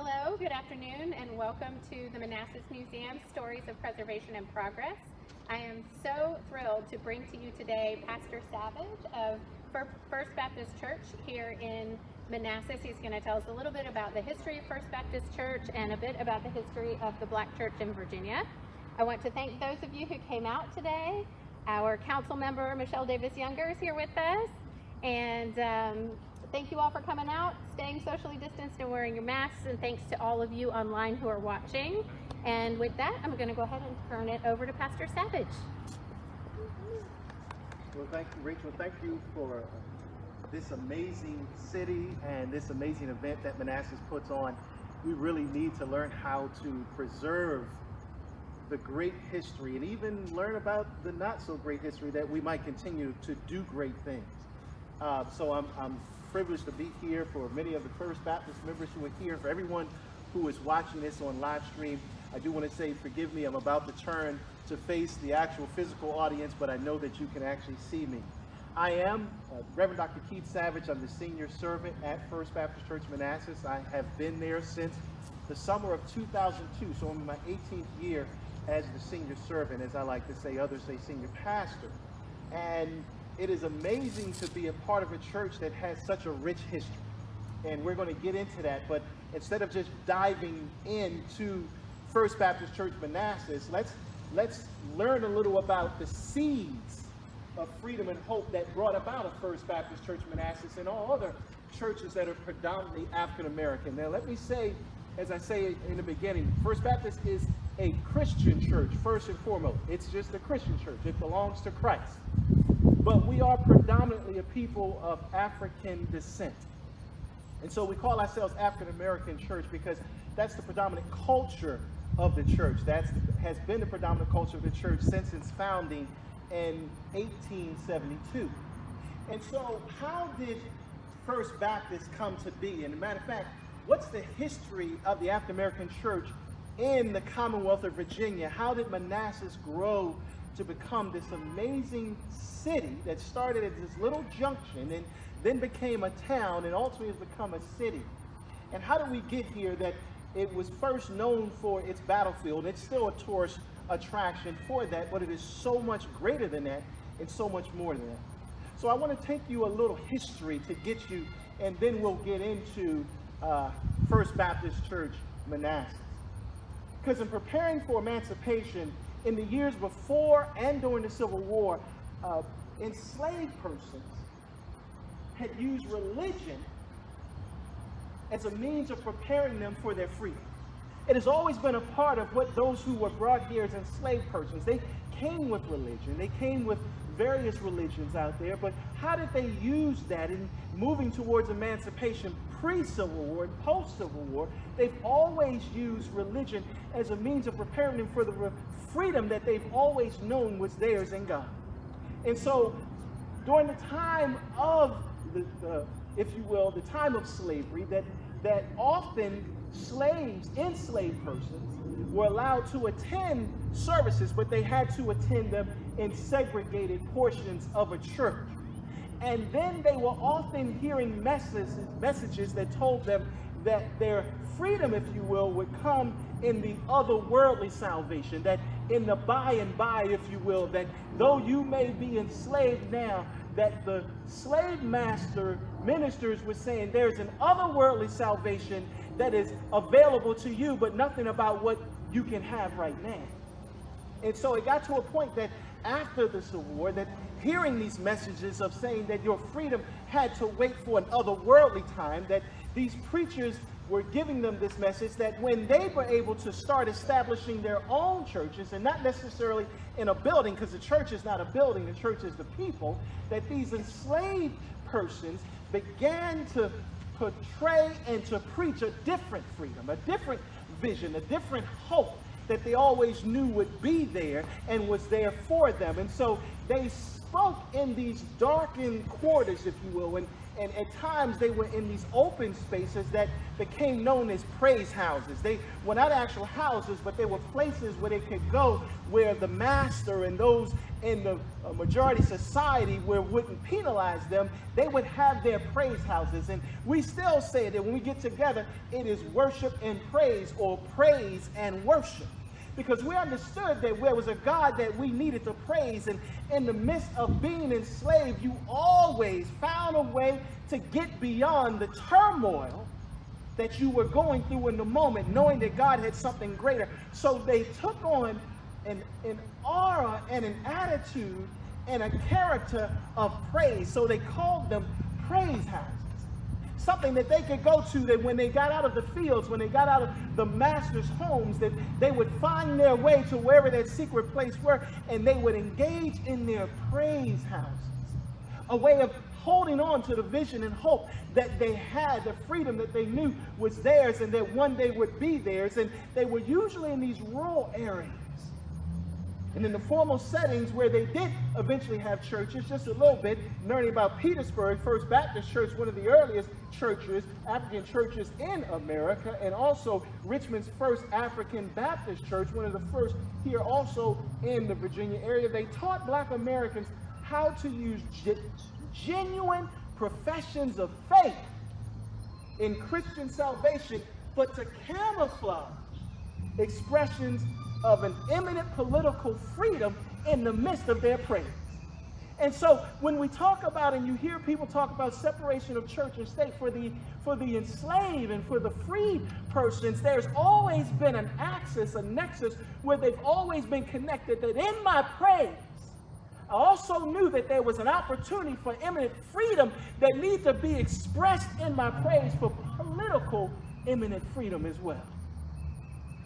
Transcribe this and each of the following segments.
Hello, good afternoon, and welcome to the Manassas Museum, Stories of Preservation and Progress. I am so thrilled to bring to you today Pastor Savage of First Baptist Church here in Manassas. He's going to tell us a little bit about the history of First Baptist Church and a bit about the history of the Black Church in Virginia. I want to thank those of you who came out today. Our council member, Michelle Davis Younger, is here with us. And thank you all for coming out, staying socially distanced and wearing your masks, and thanks to all of you online who are watching. And with that, I'm going to go ahead and turn it over to Pastor Savage. Well, thank you, Rachel. Thank you for this amazing city and this amazing event that Manassas puts on. We really need to learn how to preserve the great history and even learn about the not so great history that we might continue to do great things. So I'm privileged to be here for many of the First Baptist members who are here. For everyone who is watching this on live stream, I do want to say, forgive me, I'm about to turn to face the actual physical audience, but I know that you can actually see me. I am Reverend Dr. Keith Savage. I'm the senior servant at First Baptist Church Manassas. I have been there since the summer of 2002, so I'm in my 18th year as the senior servant, as I like to say, others say senior pastor. And it is amazing to be a part of a church that has such a rich history. And we're going to get into that, but instead of just diving into First Baptist Church Manassas, let's learn a little about the seeds of freedom and hope that brought about a First Baptist Church Manassas and all other churches that are predominantly African American. Now let me say, as I say in the beginning, First Baptist is a Christian church, first and foremost. It's just a Christian church. It belongs to Christ. But we are predominantly a people of African descent. And so we call ourselves African American Church because that's the predominant culture of the church. That has been the predominant culture of the church since its founding in 1872. And so how did First Baptist come to be? And as a matter of fact, what's the history of the African American church in the Commonwealth of Virginia? How did Manassas grow to become this amazing city that started as this little junction and then became a town and ultimately has become a city? And how did we get here that it was first known for its battlefield? It's still a tourist attraction for that, but it is so much greater than that and so much more than that. So I want to take you a little history to get you, and then we'll get into First Baptist Church Manassas. Because in preparing for emancipation, in the years before and during the Civil War, enslaved persons had used religion as a means of preparing them for their freedom. It has always been a part of what those who were brought here as enslaved persons, they came with religion, they came with various religions out there, but how did they use that in moving towards emancipation pre-Civil War and post-Civil War? They've always used religion as a means of preparing them for the freedom that they've always known was theirs in God. And so during the time of if you will, the time of slavery, that often slaves, enslaved persons, were allowed to attend services, but they had to attend them in segregated portions of a church. And then they were often hearing messages that told them that their freedom, if you will, would come in the otherworldly salvation, that in the by and by, if you will, that though you may be enslaved now, that the slave master ministers were saying there's an otherworldly salvation that is available to you, but nothing about what you can have right now. And so it got to a point that after the Civil War, that hearing these messages of saying that your freedom had to wait for an otherworldly time, that these preachers were giving them this message that when they were able to start establishing their own churches, and not necessarily in a building, because the church is not a building, the church is the people, that these enslaved persons began to portray and to preach a different freedom, a different vision, a different hope that they always knew would be there and was there for them. And so they spoke in these darkened quarters, if you will, and at times they were in these open spaces that became known as praise houses. They were not actual houses, but they were places where they could go where the master and those in the majority society where wouldn't penalize them, they would have their praise houses. And we still say that when we get together, it is worship and praise, or praise and worship. Because we understood that there was a God that we needed to praise, and in the midst of being enslaved, you always found a way to get beyond the turmoil that you were going through in the moment, knowing that God had something greater. So they took on an aura and an attitude and a character of praise. So they called them praise houses. Something that they could go to, that when they got out of the fields, when they got out of the master's homes, that they would find their way to wherever that secret place were, and they would engage in their praise houses. A way of holding on to the vision and hope that they had, the freedom that they knew was theirs and that one day would be theirs. And they were usually in these rural areas. And in the formal settings where they did eventually have churches, just a little bit, learning about Petersburg, First Baptist Church, one of the earliest churches, African churches in America, and also Richmond's first African Baptist Church, one of the first here also in the Virginia area. They taught Black Americans how to use genuine professions of faith in Christian salvation, but to camouflage expressions of an imminent political freedom in the midst of their praise. And so when we talk about, and you hear people talk about separation of church and state for the enslaved and for the freed persons, there's always been an axis, a nexus, where they've always been connected, that in my praise, I also knew that there was an opportunity for imminent freedom that needs to be expressed in my praise for political imminent freedom as well.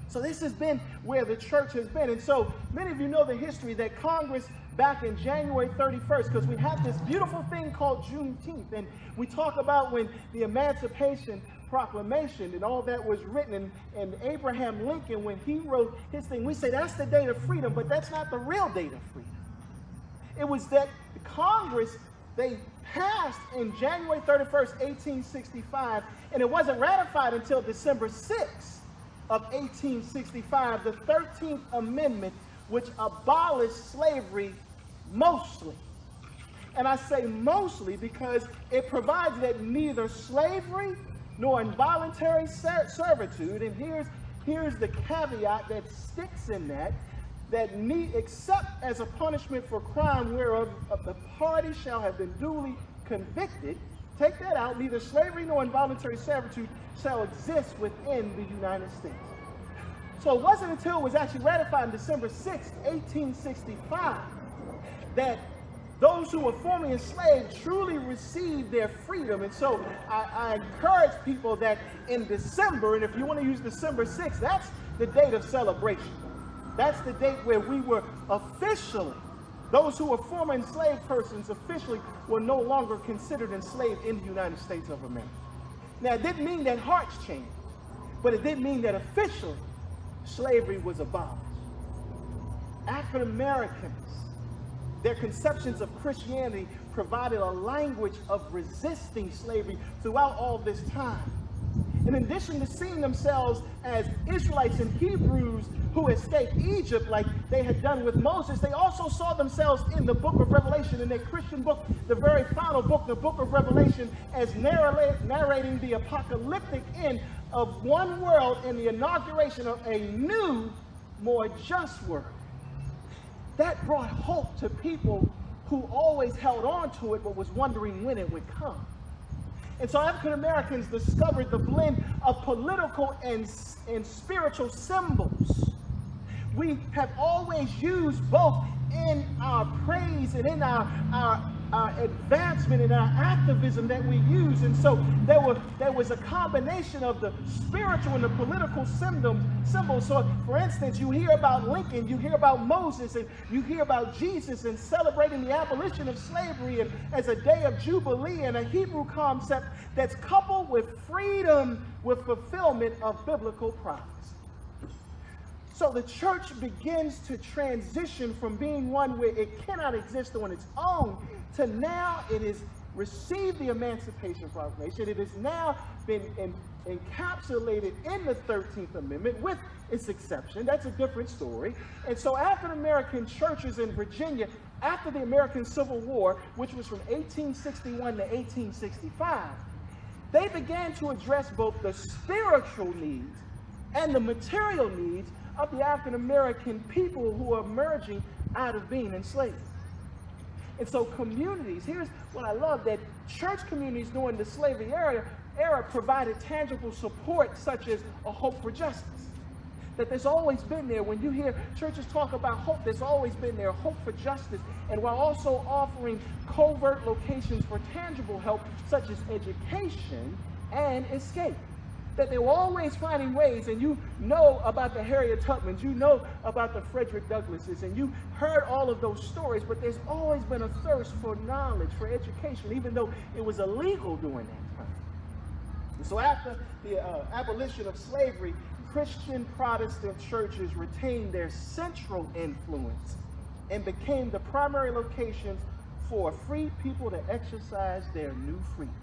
So this has been where the church has been. And so many of you know the history that Congress back in January 31st, because we have this beautiful thing called Juneteenth. And we talk about when the Emancipation Proclamation and all that was written, and Abraham Lincoln, when he wrote his thing, we say that's the date of freedom, but that's not the real date of freedom. It was that Congress, they passed in January 31st, 1865, and it wasn't ratified until December 6th. Of 1865, the 13th Amendment, which abolished slavery mostly. And I say mostly because it provides that neither slavery nor involuntary servitude, and here's the caveat that sticks in that except as a punishment for crime whereof the party shall have been duly convicted, take that out, neither slavery nor involuntary servitude shall exist within the United States. So it wasn't until it was actually ratified on December 6, 1865, that those who were formerly enslaved truly received their freedom. And so I encourage people that in December, and if you want to use December 6th, that's the date of celebration. That's the date where we were officially, those who were former enslaved persons officially were no longer considered enslaved in the United States of America. Now, it didn't mean that hearts changed, but it did mean that officially slavery was abolished. African Americans, their conceptions of Christianity provided a language of resisting slavery throughout all this time. In addition to seeing themselves as Israelites and Hebrews who escaped Egypt like they had done with Moses, they also saw themselves in the book of Revelation, in their Christian book, the very final book, the book of Revelation, as narrating the apocalyptic end of one world and the inauguration of a new, more just world. That brought hope to people who always held on to it but was wondering when it would come. And so African Americans discovered the blend of political and spiritual symbols. We have always used both in our praise and in our advancement and our activism that we use. And so there was a combination of the spiritual and the political symbols. So for instance, you hear about Lincoln, you hear about Moses, and you hear about Jesus, and celebrating the abolition of slavery and as a day of jubilee, and a Hebrew concept that's coupled with freedom, with fulfillment of biblical prophecy. So the church begins to transition from being one where it cannot exist on its own to now it has received the Emancipation Proclamation. It has now been encapsulated in the 13th Amendment with its exception. That's a different story. And so African American churches in Virginia, after the American Civil War, which was from 1861 to 1865, they began to address both the spiritual needs and the material needs of the African American people who are emerging out of being enslaved. And so communities, here's what I love, that church communities during the slavery era provided tangible support such as a hope for justice. That there's always been there. When you hear churches talk about hope, there's always been there, hope for justice. And while also offering covert locations for tangible help such as education and escape. That they were always finding ways, and you know about the Harriet Tubmans, you know about the Frederick Douglasses, and you heard all of those stories, but there's always been a thirst for knowledge, for education, even though it was illegal during that time. And so after the abolition of slavery, Christian Protestant churches retained their central influence and became the primary locations for free people to exercise their new freedom.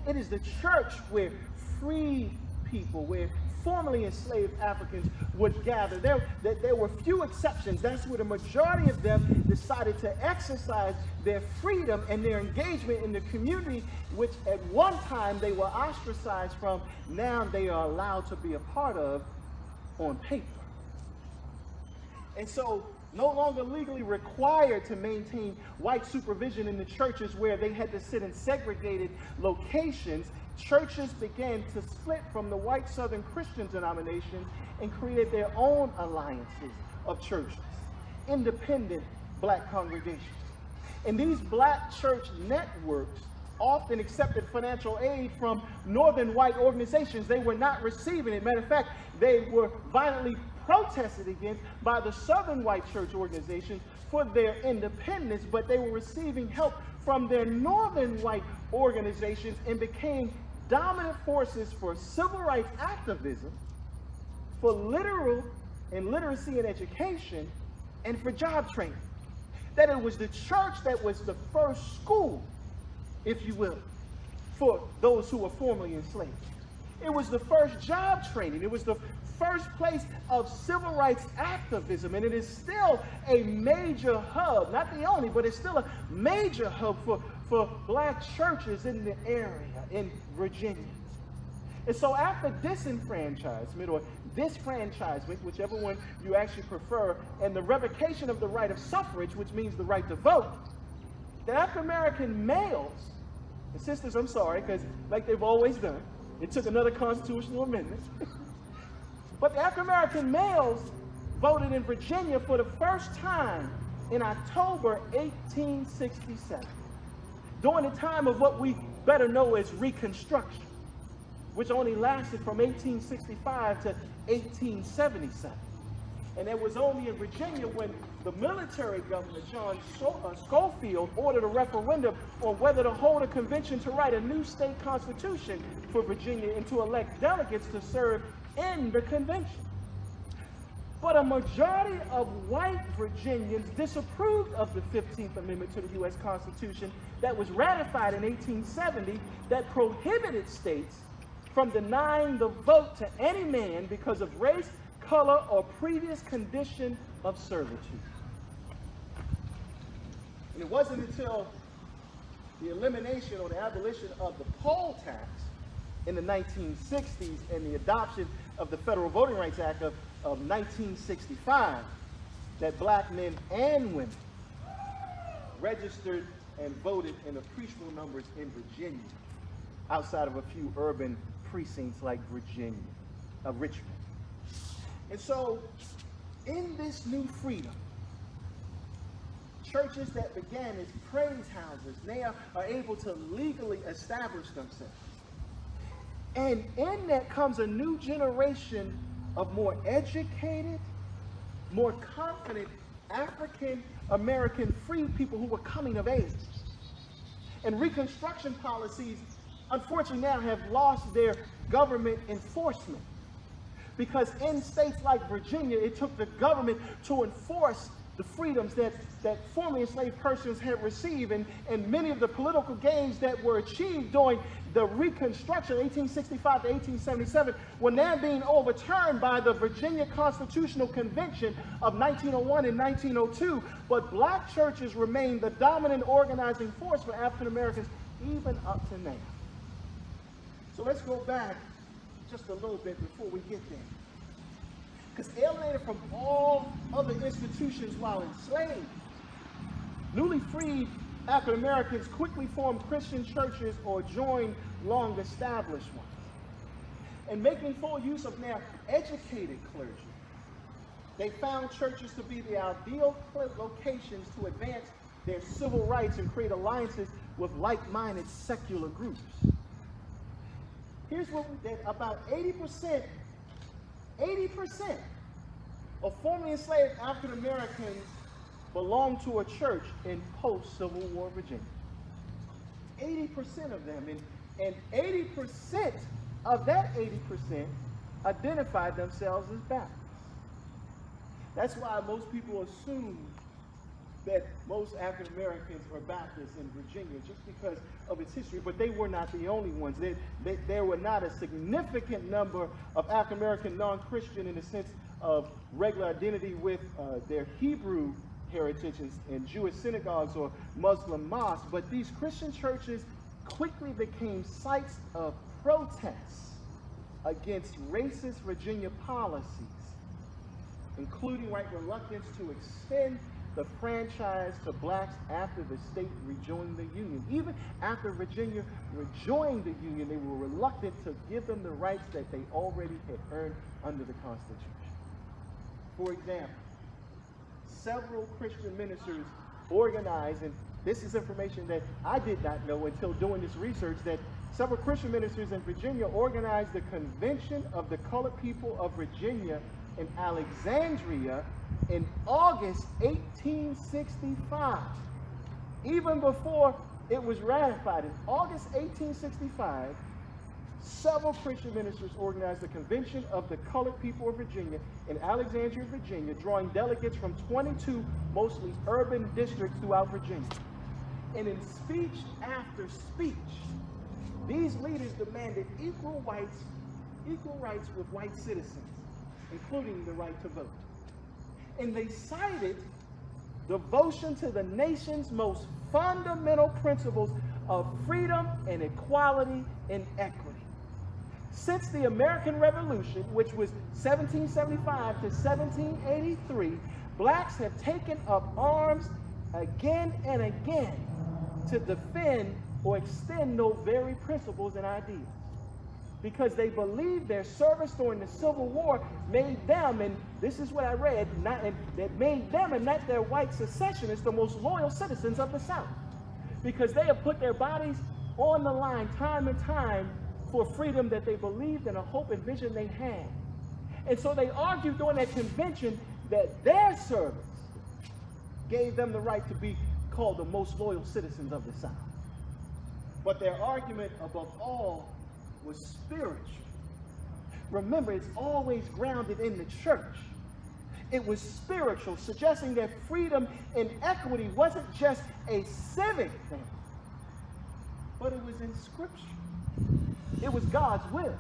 It is the church where free people, where formerly enslaved Africans would gather. There were few exceptions. That's where the majority of them decided to exercise their freedom and their engagement in the community, which at one time they were ostracized from. Now they are allowed to be a part of on paper. And so, no longer legally required to maintain white supervision in the churches where they had to sit in segregated locations, churches began to split from the white Southern Christian denominations and created their own alliances of churches, independent black congregations. And these black church networks often accepted financial aid from northern white organizations. They were not receiving it. Matter of fact, they were violently protested against by the southern white church organizations for their independence, but they were receiving help from their northern white organizations and became dominant forces for civil rights activism, for literacy and education, and for job training. That it was the church that was the first school, if you will, for those who were formerly enslaved. It was the first job training. It was the first place of civil rights activism, and it is still a major hub, not the only, but it's still a major hub for black churches in the area, in Virginia. And so after disenfranchisement or disfranchisement, whichever one you actually prefer, and the revocation of the right of suffrage, which means the right to vote, the African American males, and sisters, I'm sorry, because like they've always done, it took another constitutional amendment. But the African American males voted in Virginia for the first time in October 1867, during the time of what we better know as Reconstruction, which only lasted from 1865 to 1877. And it was only in Virginia when the military governor, John Schofield, ordered a referendum on whether to hold a convention to write a new state constitution for Virginia and to elect delegates to serve in the convention. But a majority of white Virginians disapproved of the 15th Amendment to the U.S. Constitution that was ratified in 1870 that prohibited states from denying the vote to any man because of race, color, or previous condition of servitude. And it wasn't until the elimination or the abolition of the poll tax in the 1960s and the adoption of the Federal Voting Rights Act of 1965 that black men and women registered and voted in appreciable numbers in Virginia, outside of a few urban precincts like Richmond. And so, in this new freedom, churches that began as praise houses now are able to legally establish themselves. And in that comes a new generation of more educated, more confident African American free people who were coming of age. And Reconstruction policies, unfortunately, now have lost their government enforcement. because in states like Virginia, it took the government to enforce the freedoms that formerly enslaved persons had received, and many of the political gains that were achieved during the Reconstruction, 1865 to 1877, were now being overturned by the Virginia Constitutional Convention of 1901 and 1902, but black churches remained the dominant organizing force for African Americans even up to now. So let's go back just a little bit before we get there. Because alienated from all other institutions while enslaved, newly freed African Americans quickly formed Christian churches or joined long-established ones. And making full use of now educated clergy, they found churches to be the ideal locations to advance their civil rights and create alliances with like-minded secular groups. Here's what we did. About 80% of formerly enslaved African Americans belonged to a church in post-Civil War Virginia. 80% of them. And 80% of that 80% identified themselves as Baptists. That's why most people assume that most African Americans are Baptists in Virginia just because of its history, but they were not the only ones. There were not a significant number of African American non-Christian in the sense of regular identity with their Hebrew heritage in Jewish synagogues or Muslim mosques, but these Christian churches quickly became sites of protests against racist Virginia policies, including reluctance to extend the franchise to blacks after the state rejoined the Union. Even after Virginia rejoined the Union, they were reluctant to give them the rights that they already had earned under the Constitution. For example, several Christian ministers organized, and this is information that I did not know until doing this research, that several Christian ministers in Virginia organized the Convention of the Colored People of Virginia in Alexandria in August 1865, even before it was ratified. In August 1865, several Christian ministers organized the Convention of the Colored People of Virginia in Alexandria, Virginia, drawing delegates from 22 mostly urban districts throughout Virginia. And in speech after speech, these leaders demanded equal rights with white citizens, including the right to vote. And they cited devotion to the nation's most fundamental principles of freedom and equality and equity. Since the American Revolution, which was 1775 to 1783, blacks have taken up arms again and again to defend or extend those very principles and ideas, because they believe their service during the Civil War made them, and this is what I read, that made them and not their white secessionists the most loyal citizens of the South, because they have put their bodies on the line time and time for freedom that they believed in, a hope and vision they had. And so they argued during that convention that their service gave them the right to be called the most loyal citizens of the South. But their argument above all was spiritual. Remember, it's always grounded in the church. It was spiritual, suggesting that freedom and equity wasn't just a civic thing, but it was in Scripture. It was God's will.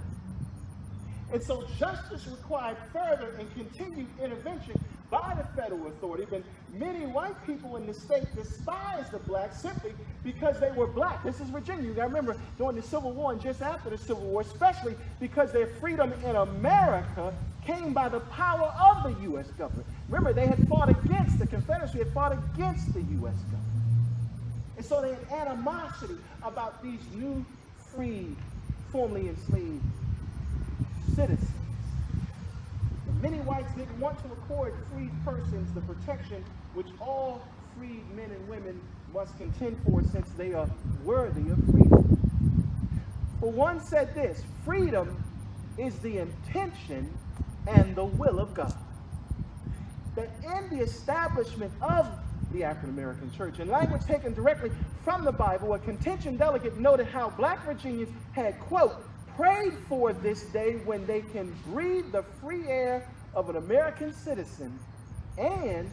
And so justice required further and continued intervention by the federal authority, but many white people in the state despised the blacks simply because they were black. This is Virginia. You got to remember, during the Civil War and just after the Civil War, especially because their freedom in America came by the power of the U.S. government. Remember, they had fought against, the Confederacy had fought against the U.S. government. And so they had animosity about these new freed, formerly enslaved citizens. Many whites didn't want to accord freed persons the protection which all freed men and women must contend for, since they are worthy of freedom. For one said this: freedom is the intention and the will of God. That in the establishment of the African American church, in language taken directly from the Bible, a contention delegate noted how black Virginians had, quote, prayed for this day when they can breathe the free air of an American citizen and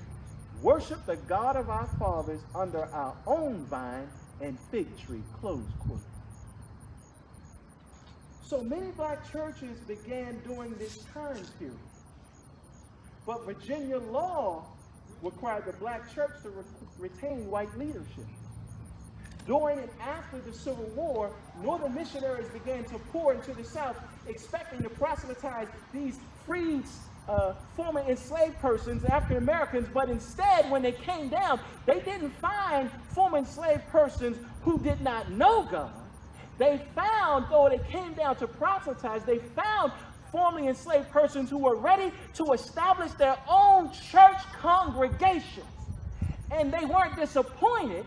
worship the God of our fathers under our own vine and fig tree, close quote. So many black churches began during this time period. But Virginia law required the black church to retain white leadership. During and after the Civil War, Northern missionaries began to pour into the South, expecting to proselytize these freed former enslaved persons, African Americans, but instead, when they came down, they didn't find former enslaved persons who did not know God. They found, though they came down to proselytize, they found formerly enslaved persons who were ready to establish their own church congregations. And they weren't disappointed.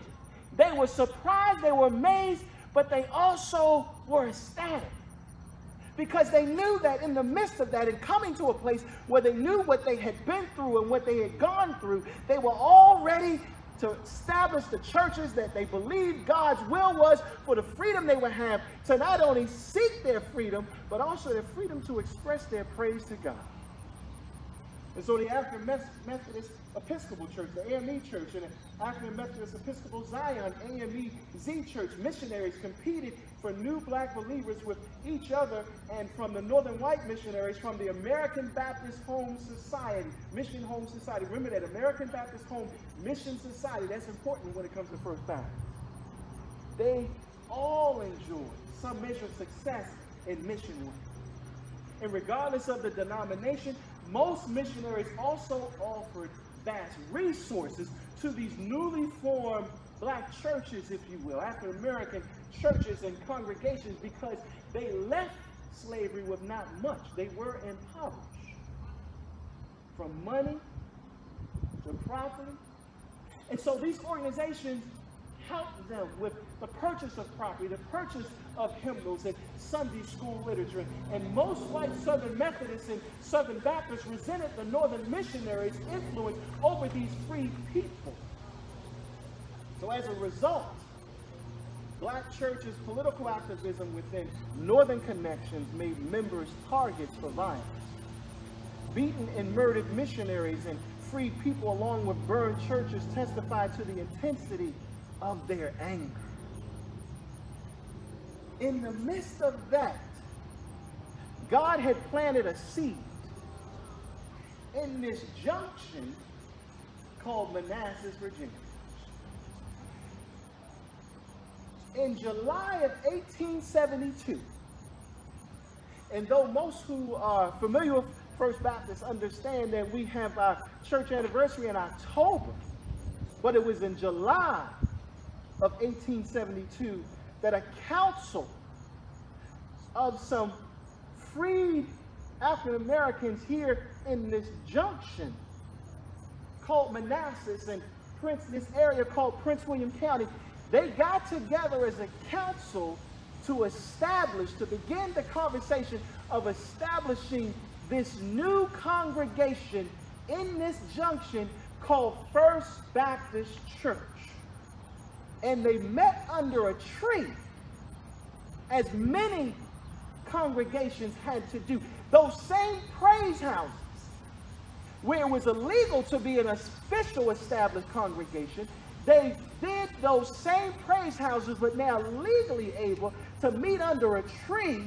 They were surprised, they were amazed, but they also were ecstatic. Because they knew that in the midst of that, and coming to a place where they knew what they had been through and what they had gone through, they were all ready to establish the churches that they believed God's will was for the freedom they would have to not only seek their freedom, but also their freedom to express their praise to God. And so the African Methodist Episcopal Church, the AME Church, and the African Methodist Episcopal Zion, AME Z Church, missionaries competed for new black believers with each other, and from the Northern white missionaries from the American Baptist Home Society, Mission Home Society. Remember that American Baptist Home Mission Society, that's important when it comes to First Baptist. They all enjoyed some measure of success in mission work. And regardless of the denomination, most missionaries also offered vast resources to these newly formed black churches, if you will, African American churches and congregations, because they left slavery with not much. They were impoverished from money to property. And so these organizations helped them with the purchase of property, the purchase of hymnals and Sunday school literature. And most white Southern Methodists and Southern Baptists resented the Northern missionaries' influence over these free people. So as a result, black churches' political activism within Northern connections made members targets for violence. Beaten and murdered missionaries and freed people along with burned churches testified to the intensity of their anger. In the midst of that, God had planted a seed in this junction called Manassas, Virginia. In July of 1872, and though most who are familiar with First Baptist understand that we have our church anniversary in October, but it was in July of 1872 that a council of some freed African Americans here in this junction called Manassas and this area called Prince William County, they got together as a council to begin the conversation of establishing this new congregation in this junction called First Baptist Church. And they met under a tree, as many congregations had to do. Those same praise houses, where it was illegal to be an official established congregation, they did those same praise houses, but now legally able to meet under a tree,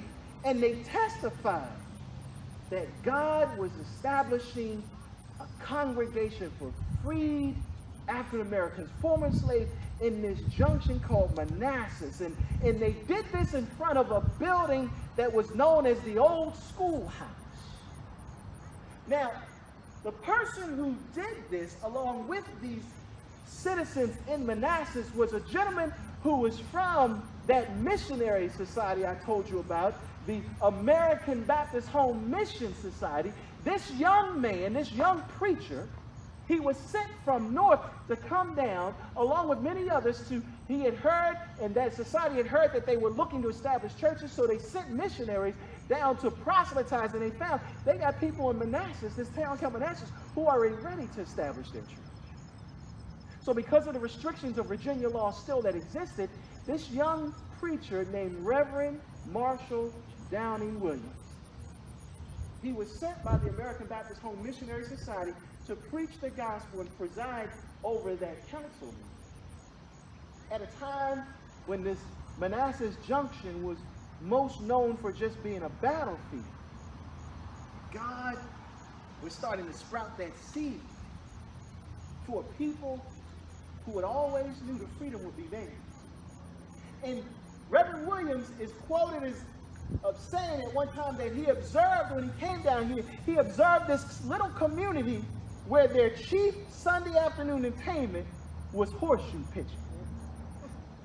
and they testified that God was establishing a congregation for freed African Americans, former slaves, in this junction called Manassas. And they did this in front of a building that was known as the Old Schoolhouse. Now, the person who did this, along with these citizens in Manassas, was a gentleman who was from that missionary society I told you about, the American Baptist Home Mission Society. This young man, this young preacher, he was sent from north to come down, along with many others, he had heard, and that society had heard that they were looking to establish churches, so they sent missionaries down to proselytize, and they found they got people in Manassas, this town called Manassas, who are already ready to establish their church. So because of the restrictions of Virginia law still that existed, this young preacher named Reverend Marshall Downing Williams. He was sent by the American Baptist Home Missionary Society to preach the gospel and preside over that council meeting. At a time when this Manassas Junction was most known for just being a battlefield, God was starting to sprout that seed for a people who had always knew that freedom would be theirs. And Reverend Williams is quoted as of saying at one time that he observed when he came down here, he observed this little community where their chief Sunday afternoon entertainment was horseshoe pitching.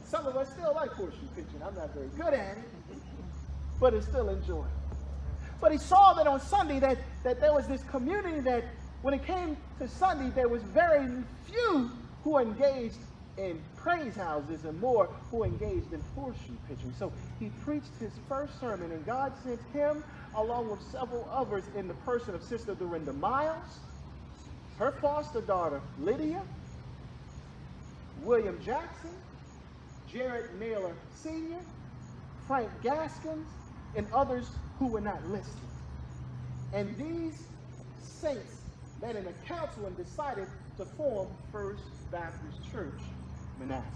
Some of us still like horseshoe pitching. I'm not very good at it, but it's still enjoyable. But he saw that on Sunday that there was this community that when it came to Sunday, there was very few who engaged in praise houses and more who engaged in horseshoe pitching. So he preached his first sermon, and God sent him along with several others in the person of Sister Dorinda Miles, her foster daughter Lydia, William Jackson, Jared Naylor Sr., Frank Gaskins, and others who were not listed. And these saints met in a council and decided to form First Baptist Church, Manassas.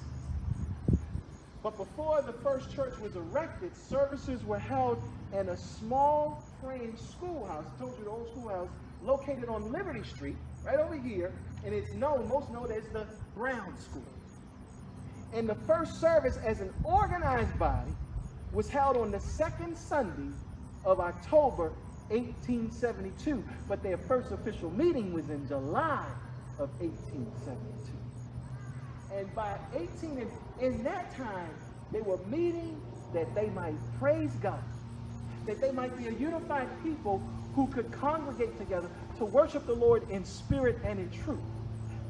But before the first church was erected, services were held in a small frame schoolhouse. I told you the old schoolhouse located on Liberty Street, right over here, and it's most known as the Brown School. And the first service as an organized body was held on the second Sunday of October 1872, but their first official meeting was in July of 1872. And by in that time, they were meeting that they might praise God, that they might be a unified people who could congregate together to worship the Lord in spirit and in truth,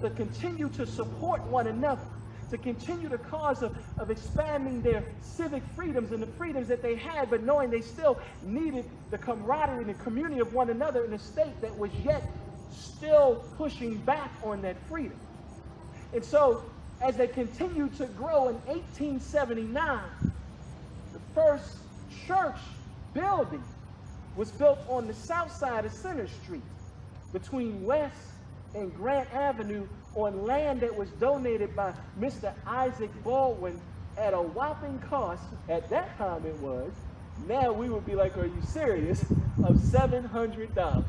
to continue to support one another, to continue the cause of expanding their civic freedoms and the freedoms that they had, but knowing they still needed the camaraderie and the community of one another in a state that was yet still pushing back on that freedom. And so, as they continued to grow in 1879, the first church building was built on the south side of Center Street, between West and Grant Avenue, on land that was donated by Mr. Isaac Baldwin at a whopping cost, at that time it was, now we would be like, are you serious, of $700.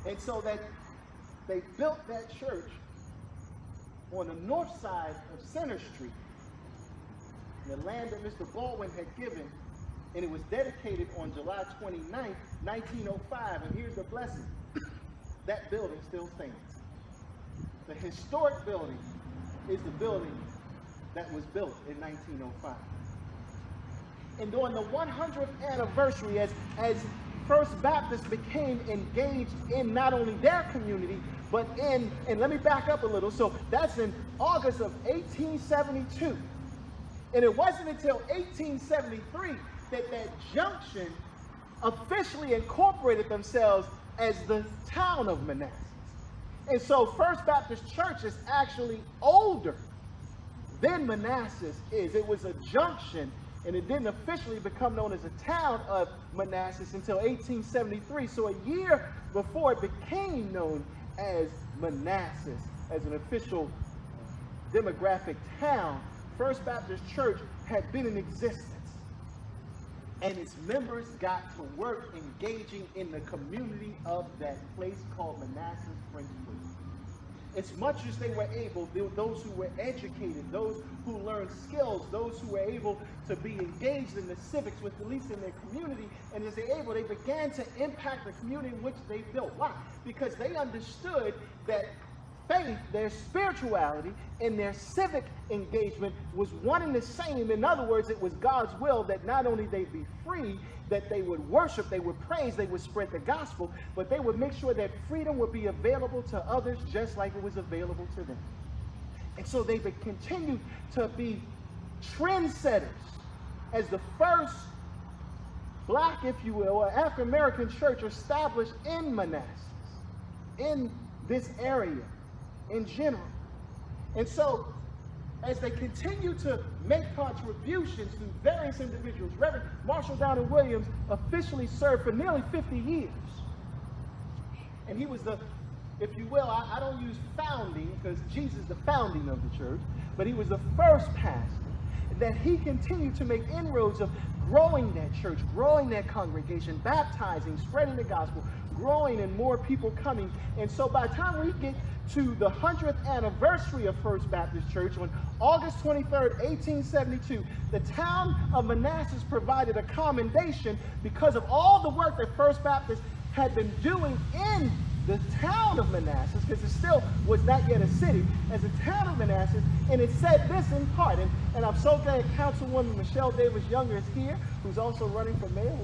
And so that they built that church on the north side of Center Street, the land that Mr. Baldwin had given, and it was dedicated on July 29th, 1905, and here's the blessing. That building still stands. The historic building is the building that was built in 1905. And on the 100th anniversary, as First Baptist became engaged in not only their community, but and let me back up a little. So that's in August of 1872. And it wasn't until 1873 that that junction officially incorporated themselves as the town of Manassas. And so First Baptist Church is actually older than Manassas is. It was a junction, and it didn't officially become known as a town of Manassas until 1873. So a year before it became known as Manassas, as an official demographic town, First Baptist Church had been in existence. And its members got to work engaging in the community of that place called Manassas French Prison. As much as they were able, those who were educated, those who learned skills, those who were able to be engaged in the civics with the least in their community, and as they're able, they began to impact the community in which they built. Why? Because they understood that faith, their spirituality, and their civic engagement was one and the same. In other words, it was God's will that not only they be free, that they would worship, they would praise, they would spread the gospel, but they would make sure that freedom would be available to others just like it was available to them. And so they would continue to be trendsetters as the first black, if you will, or African-American church established in Manassas, in this area in general. And so as they continue to make contributions to various individuals. Reverend Marshall Downing Williams officially served for nearly 50 years. And he was the, if you will, I don't use founding because Jesus is the founding of the church, but he was the first pastor that he continued to make inroads of growing that church, growing that congregation, baptizing, spreading the gospel, growing and more people coming. And so by the time we get to the 100th anniversary of First Baptist Church on August 23rd, 1872, the town of Manassas provided a commendation because of all the work that First Baptist had been doing in the town of Manassas, because it still was not yet a city, as a town of Manassas, and it said this in part, and I'm so glad Councilwoman Michelle Davis Younger is here, who's also running for mayor,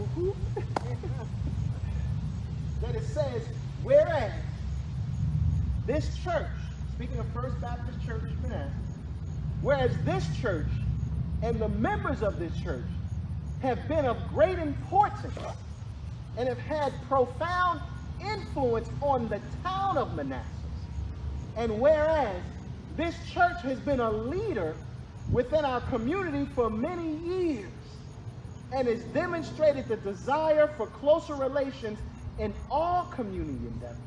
that it says, whereas this church, speaking of First Baptist Church Manassas, whereas this church and the members of this church have been of great importance and have had profound influence on the town of Manassas, and whereas this church has been a leader within our community for many years and has demonstrated the desire for closer relations in all community endeavors.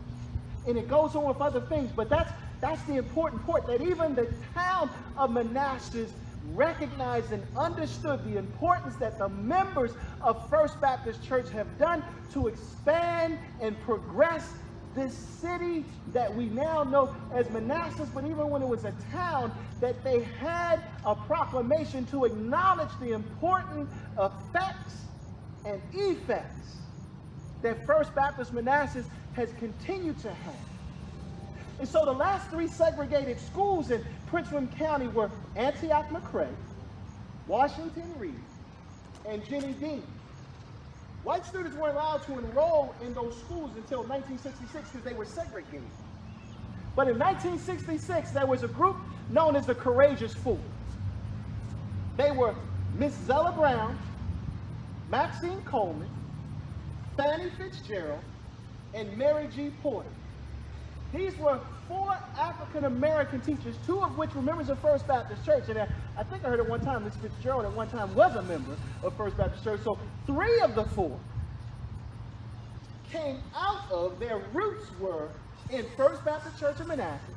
And it goes on with other things, but that's the important part, that even the town of Manassas recognized and understood the importance that the members of First Baptist Church have done to expand and progress this city that we now know as Manassas. But even when it was a town, that they had a proclamation to acknowledge the important effects and effects that First Baptist Manassas has continued to have. And so the last three segregated schools in Prince William County were Antioch McCray, Washington Reed, and Jenny Dean. White students weren't allowed to enroll in those schools until 1966 because they were segregated. But in 1966, there was a group known as the Courageous Four. They were Miss Zella Brown, Maxine Coleman, Fannie Fitzgerald, and Mary G. Porter. These were four African-American teachers, two of which were members of First Baptist Church. And I think I heard at one time, Miss Fitzgerald at one time was a member of First Baptist Church. So three of the four came out of, their roots were in First Baptist Church of Manassas,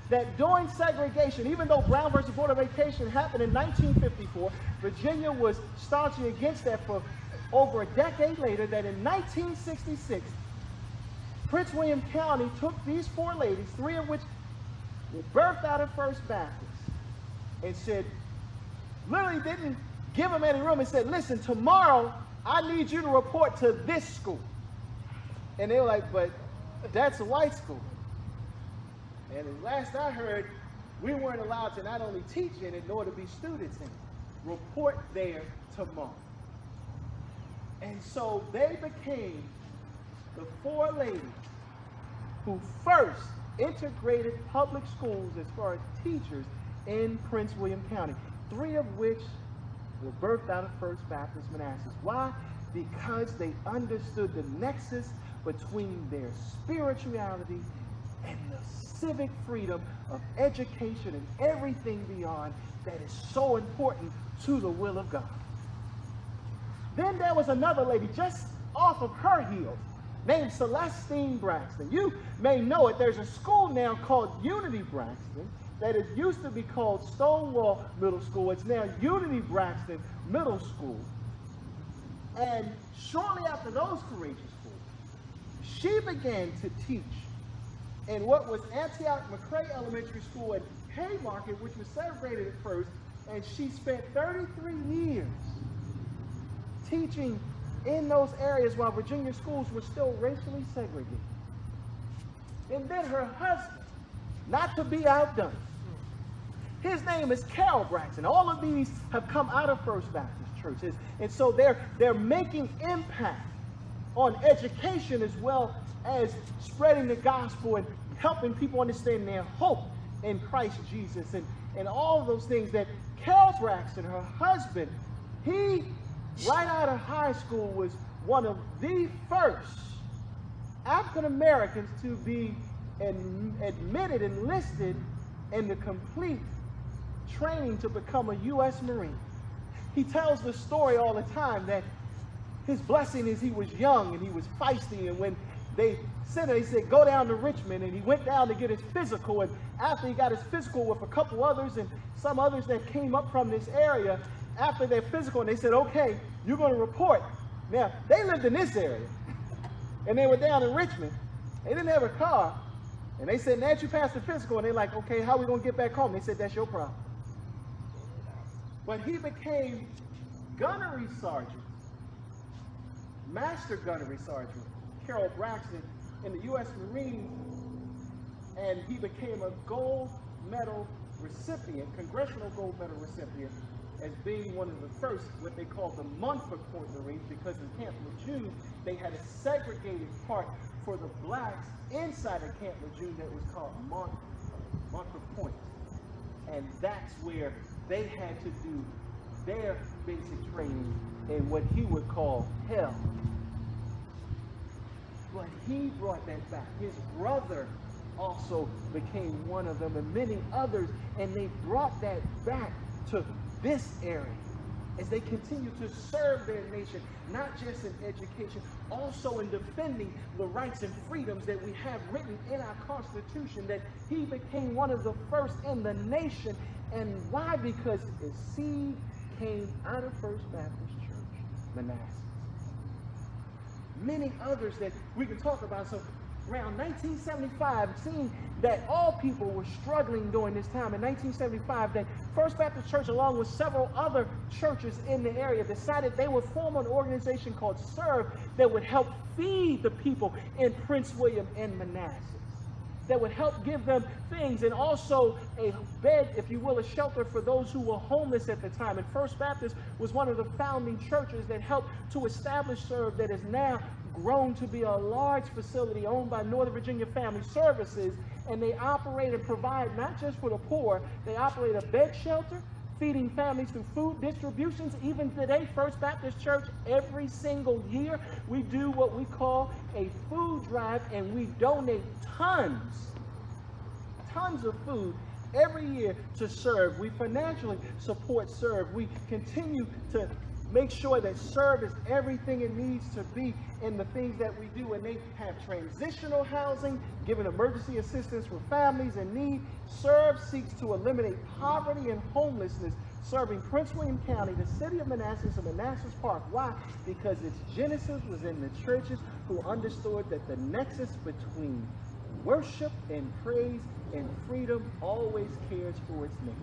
that during segregation, even though Brown versus Board of Education happened in 1954, Virginia was staunchly against that for over a decade later, that in 1966, Prince William County took these four ladies, three of which were birthed out of First Baptist, and said, literally didn't give them any room, and said, listen, tomorrow I need you to report to this school. And they were like, but that's a white school. And as last I heard, we weren't allowed to not only teach in it, nor to be students in it. Report there tomorrow. And so they became the four ladies who first integrated public schools as far as teachers in Prince William County, three of which were birthed out of First Baptist Manassas. Why? Because they understood the nexus between their spirituality and the civic freedom of education and everything beyond that is so important to the will of God. Then there was another lady just off of her heels named Celestine Braxton. You may know it. There's a school now called Unity Braxton that it used to be called Stonewall Middle School. It's now Unity Braxton Middle School. And shortly after those courageous schools, she began to teach in what was Antioch McCray Elementary School at Haymarket, which was segregated at first, and she spent 33 years teaching in those areas while Virginia schools were still racially segregated. And then her husband, not to be outdone, his name is Carol Braxton. All of these have come out of First Baptist churches, and so they're making impact on education as well as spreading the gospel and helping people understand their hope in Christ Jesus and all of those things. That Carol Braxton, her husband, he right out of high school was one of the first African Americans to be admitted, enlisted in the complete training to become a U.S. Marine. He tells the story all the time that his blessing is he was young and he was feisty, and when they said, go down to Richmond, and he went down to get his physical, and after he got his physical with a couple others and some others that came up from this area, after their physical, and they said, okay, you're going to report. Now, they lived in this area, and they were down in Richmond. They didn't have a car, and they said, now that you passed the physical, and they're like, okay, how are we going to get back home? They said, that's your problem. But he became gunnery sergeant, master gunnery sergeant, Carol Braxton, in the U.S. Marines, and he became a gold medal recipient, congressional gold medal recipient, as being one of the first, what they call the Montford Point Marines, because in Camp Lejeune, they had a segregated part for the blacks inside of Camp Lejeune that was called Montford Point. And that's where they had to do their basic training in what he would call hell. But he brought that back. His brother also became one of them, and many others, and they brought that back to this area as they continue to serve their nation, not just in education, also in defending the rights and freedoms that we have written in our Constitution, that he became one of the first in the nation. And why? Because his seed came out of First Baptist Church, Manassas. Many others that we can talk about. So around 1975, seeing that all people were struggling during this time, in 1975, that First Baptist Church, along with several other churches in the area, decided they would form an organization called SERVE that would help feed the people in Prince William and Manassas, that would help give them things, and also a bed, if you will, a shelter for those who were homeless at the time. And First Baptist was one of the founding churches that helped to establish SERVE, that is now grown to be a large facility owned by Northern Virginia Family Services, and they operate and provide not just for the poor, they operate a bed shelter, feeding families through food distributions. Even today, First Baptist Church, every single year, we do what we call a food drive, and we donate tons of food every year to SERVE. We financially support SERVE. We continue to make sure that SERVE is everything it needs to be in the things that we do. And they have transitional housing, giving emergency assistance for families in need. SERVE seeks to eliminate poverty and homelessness, serving Prince William County, the city of Manassas, and Manassas Park. Why? Because its genesis was in the churches who understood that the nexus between worship and praise and freedom always cares for its neighbor.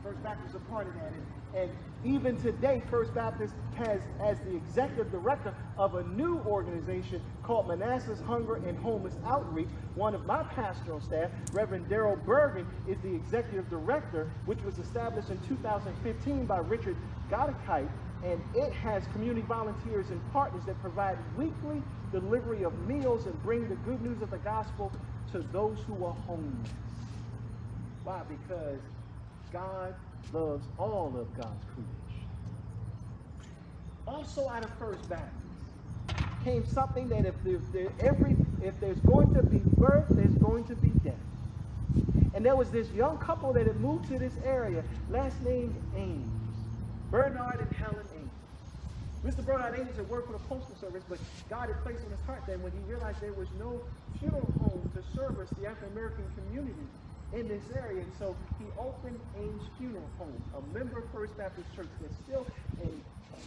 First Baptist is a part of that. And even today, First Baptist has, as the executive director of a new organization called Manassas Hunger and Homeless Outreach, one of my pastoral staff, Reverend Darrell Bergen, is the executive director, which was established in 2015 by Richard Godekite, and it has community volunteers and partners that provide weekly delivery of meals and bring the good news of the gospel to those who are homeless. Why? Because God loves all of God's creation. Also out of First Baptist came something that if there's going to be birth, there's going to be death. And there was this young couple that had moved to this area, last name Ames, Bernard and Helen Ames. Mr. Bernard Ames had worked for the Postal Service, but God had placed on his heart then when he realized there was no funeral home to service the African American community in this area. And so he opened Ames Funeral Home, a member of First Baptist Church that's still in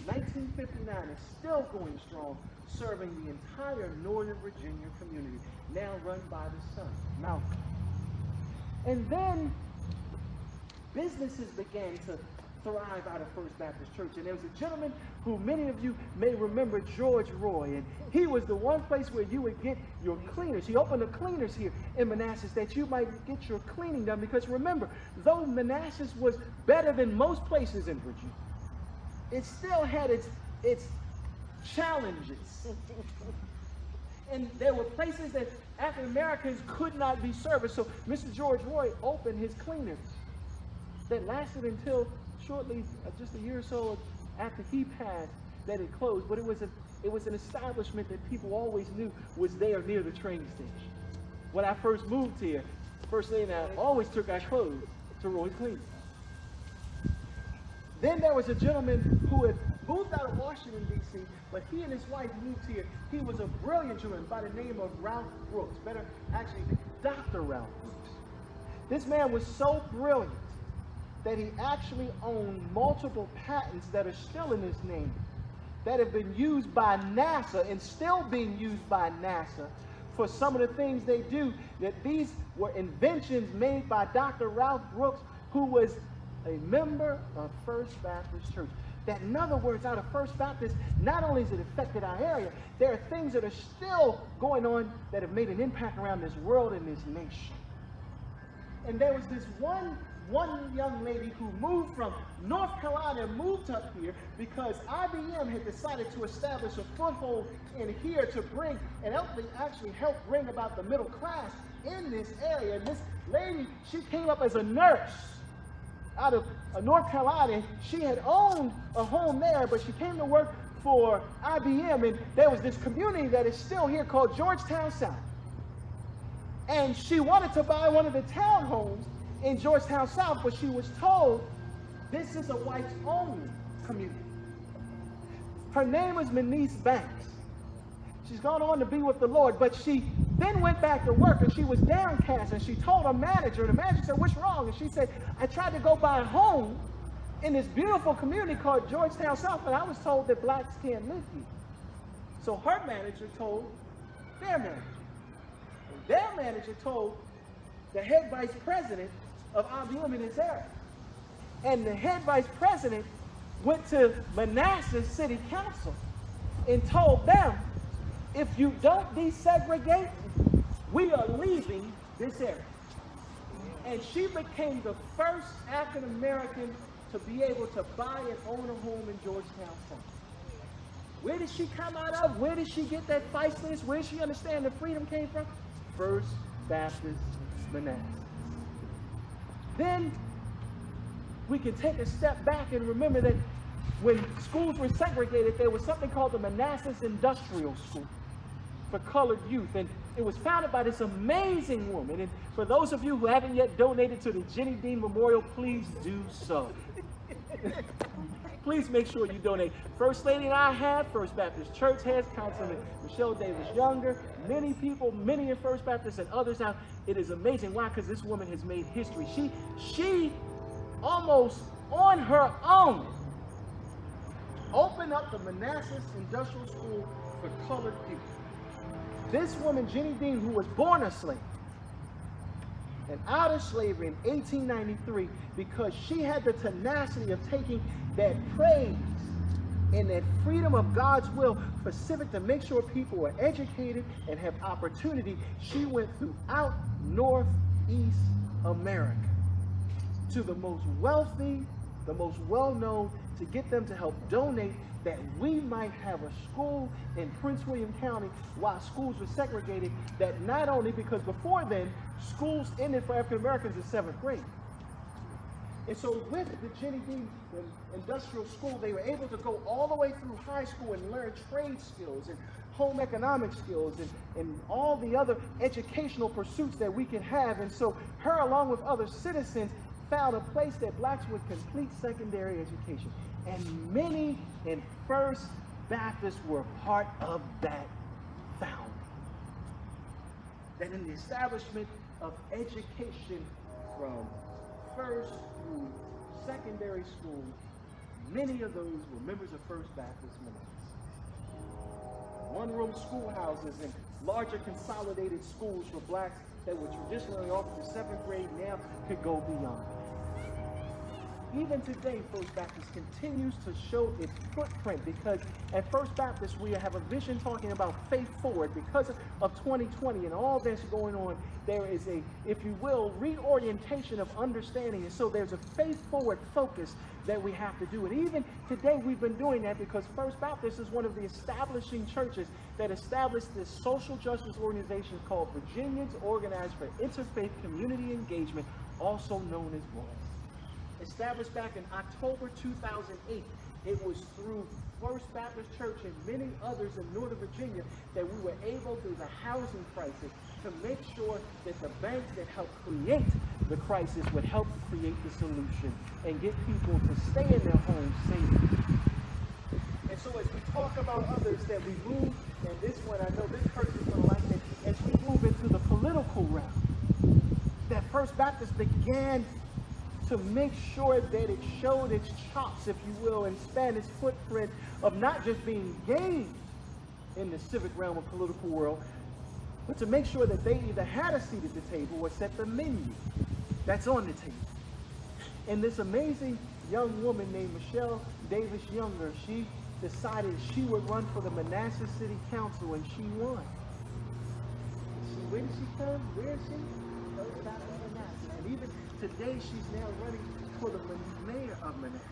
1959 is still going strong, serving the entire Northern Virginia community, now run by the son, Malcolm. And then businesses began to thrive out of First Baptist Church. And there was a gentleman who many of you may remember, George Roy, and he was the one place where you would get your cleaners. He opened the cleaners here in Manassas that you might get your cleaning done, because remember, though Manassas was better than most places in Virginia, it still had its challenges. And there were places that African Americans could not be serviced. So Mr. George Roy opened his cleaners that lasted until shortly, just a year or so after he passed, that it closed. But it was an establishment that people always knew was there near the train station. When I first moved here, first thing I always took our clothes to Roy Cleveland. Then there was a gentleman who had moved out of Washington, D.C., but he and his wife moved here. He was a brilliant gentleman by the name of Ralph Brooks. Better, actually, Dr. Ralph Brooks. This man was so brilliant that he actually owned multiple patents that are still in his name, that have been used by NASA and still being used by NASA for some of the things they do. That these were inventions made by Dr. Ralph Brooks, who was a member of First Baptist Church. That, in other words, out of First Baptist, not only has it affected our area, there are things that are still going on that have made an impact around this world and this nation. And there was this one young lady who moved from North Carolina and moved up here because IBM had decided to establish a foothold in here to bring and actually help bring about the middle class in this area. And this lady, she came up as a nurse out of North Carolina. She had owned a home there, but she came to work for IBM, and there was this community that is still here called Georgetown South. And she wanted to buy one of the townhomes in Georgetown South, but she was told this is a whites-only community. Her name is Manassas Banks. She's gone on to be with the Lord, but she then went back to work, and she was downcast, and she told her manager, and the manager said, "What's wrong?" And she said, "I tried to go buy a home in this beautiful community called Georgetown South, and I was told that blacks can't live here." So her manager told their manager. And their manager told the head vice president of IBM in this area. And the head vice president went to Manassas City Council and told them, if you don't desegregate, we are leaving this area. And she became the first African American to be able to buy and own a home in Georgetown South. Where did she come out of? Where did she get that feistiness? Where did she understand that freedom came from? First Baptist Manassas. Then we can take a step back and remember that when schools were segregated, there was something called the Manassas Industrial School for colored youth, and it was founded by this amazing woman. And for those of you who haven't yet donated to the Jenny Dean Memorial, please do so. Please make sure you donate. First Lady and I have, First Baptist Church has, Councilman Michelle Davis Younger, many people, many in First Baptist and others out. It is amazing. Why? Because this woman has made history. She almost on her own opened up the Manassas Industrial School for colored youth. This woman, Jenny Dean, who was born a slave and out of slavery in 1893, because she had the tenacity of taking that praise and that freedom of God's will for civic to make sure people were educated and have opportunity. She went throughout Northeast America to the most wealthy, the most well-known, to get them to help donate that we might have a school in Prince William County while schools were segregated, that not only, because before then, schools ended for African Americans in 7th grade. And so with the Jenny Dean Industrial School, they were able to go all the way through high school and learn trade skills and home economic skills and all the other educational pursuits that we can have. And so her, along with other citizens, found a place that blacks would complete secondary education. And many in First Baptist were part of that founding. That in the establishment of education from first through secondary school, many of those were members of First Baptist Manassas. One-room schoolhouses and larger consolidated schools for blacks that were traditionally offered to 7th grade now could go beyond. Even today, First Baptist continues to show its footprint, because at First Baptist we have a vision talking about faith forward. Because of 2020 and all that's going on, there is a, if you will, reorientation of understanding. And so there's a faith forward focus that we have to do. And even today we've been doing that because First Baptist is one of the establishing churches that established this social justice organization called Virginians Organized for Interfaith Community Engagement, also known as VOICE. Established back in October 2008, it was through First Baptist Church and many others in Northern Virginia that we were able, through the housing crisis, to make sure that the banks that helped create the crisis would help create the solution and get people to stay in their homes safely. And so as we talk about others that we move, and this one, I know this person's going to like it, as we move into the political realm, that First Baptist began to make sure that it showed its chops, if you will, and span its footprint of not just being engaged in the civic realm or political world, but to make sure that they either had a seat at the table or set the menu that's on the table. And this amazing young woman named Michelle Davis Younger, she decided she would run for the Manassas City Council, and she won. Where did she come? Where is she? First Baptist Manassas. And even today, she's now running for the mayor of Manassas.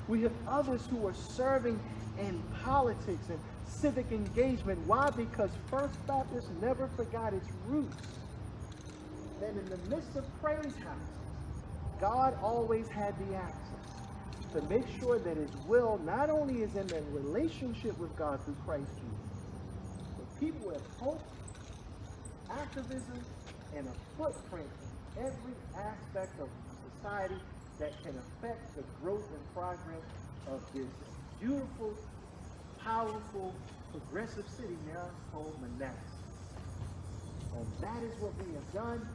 We have others who are serving in politics and civic engagement. Why? Because First Baptist never forgot its roots. That in the midst of praise houses, God always had the access to make sure that his will not only is in a relationship with God through Christ Jesus, but people have hope, activism, and a footprint in every aspect of society that can affect the growth and progress of this beautiful, powerful, progressive city now called Manassas. And that is what we have done.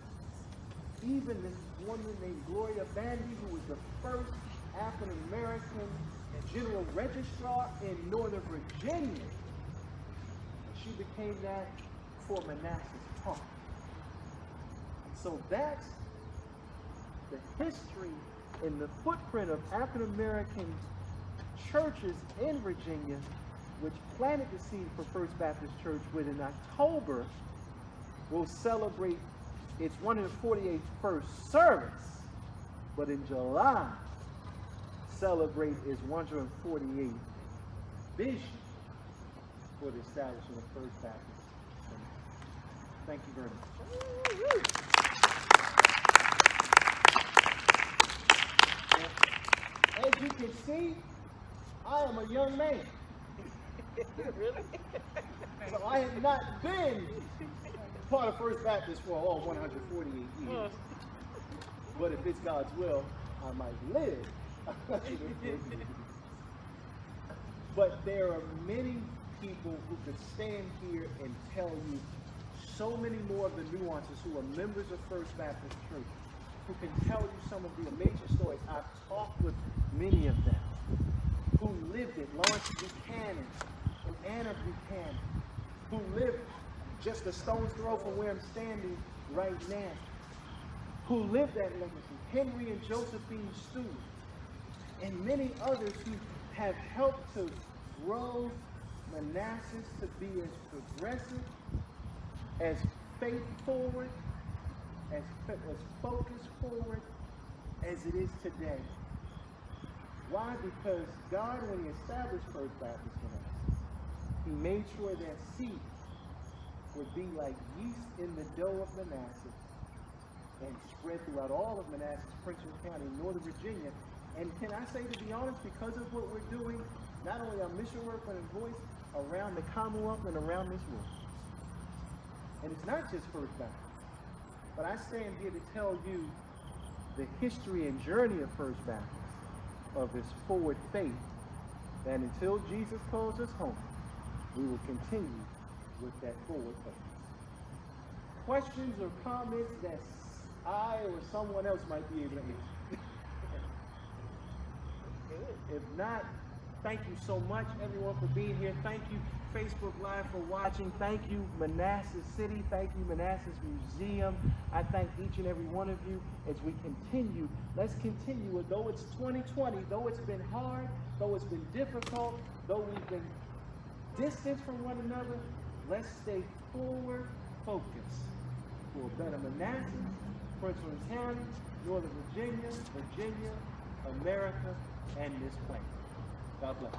Even this woman named Gloria Bandy, who was the first African American general registrar in Northern Virginia, she became that for Manassas Park. So that's the history and the footprint of African American churches in Virginia, which planted the seed for First Baptist Church, which in October will celebrate its 148th first service, but in July celebrate its 148th vision for the establishment of First Baptist. Thank you very much. As you can see, I am a young man. Really? So I have not been part of First Baptist for all 148 years. But if it's God's will, I might live. But there are many people who could stand here and tell you so many more of the nuances, who are members of First Baptist Church, who can tell you some of the amazing stories. I've talked with many of them who lived it. Lawrence Buchanan and Anna Buchanan, who lived just a stone's throw from where I'm standing right now, who lived that legacy. Henry and Josephine Stewart, and many others who have helped to grow Manassas to be as progressive, as faith forward, as focus forward as it is today. Why? Because God, when he established First Baptist Manassas, he made sure that seed would be like yeast in the dough of Manassas and spread throughout all of Manassas, Princeton County, Northern Virginia. And can I say, to be honest, because of what we're doing, not only our mission work, but in voice around the Commonwealth and around this world. And it's not just First Baptist, but I stand here to tell you the history and journey of First Baptist, of this forward faith, that until Jesus calls us home, we will continue with that forward faith. Questions or comments that I or someone else might be able to answer? If not, thank you so much, everyone, for being here. Thank you, Facebook Live, for watching. Thank you, Manassas City. Thank you, Manassas Museum. I thank each and every one of you as we continue. Let's continue. Though it's 2020, though it's been hard, though it's been difficult, though we've been distant from one another, let's stay forward focused for a better Manassas, Princeton County, Northern Virginia, America, and this planet. God bless you.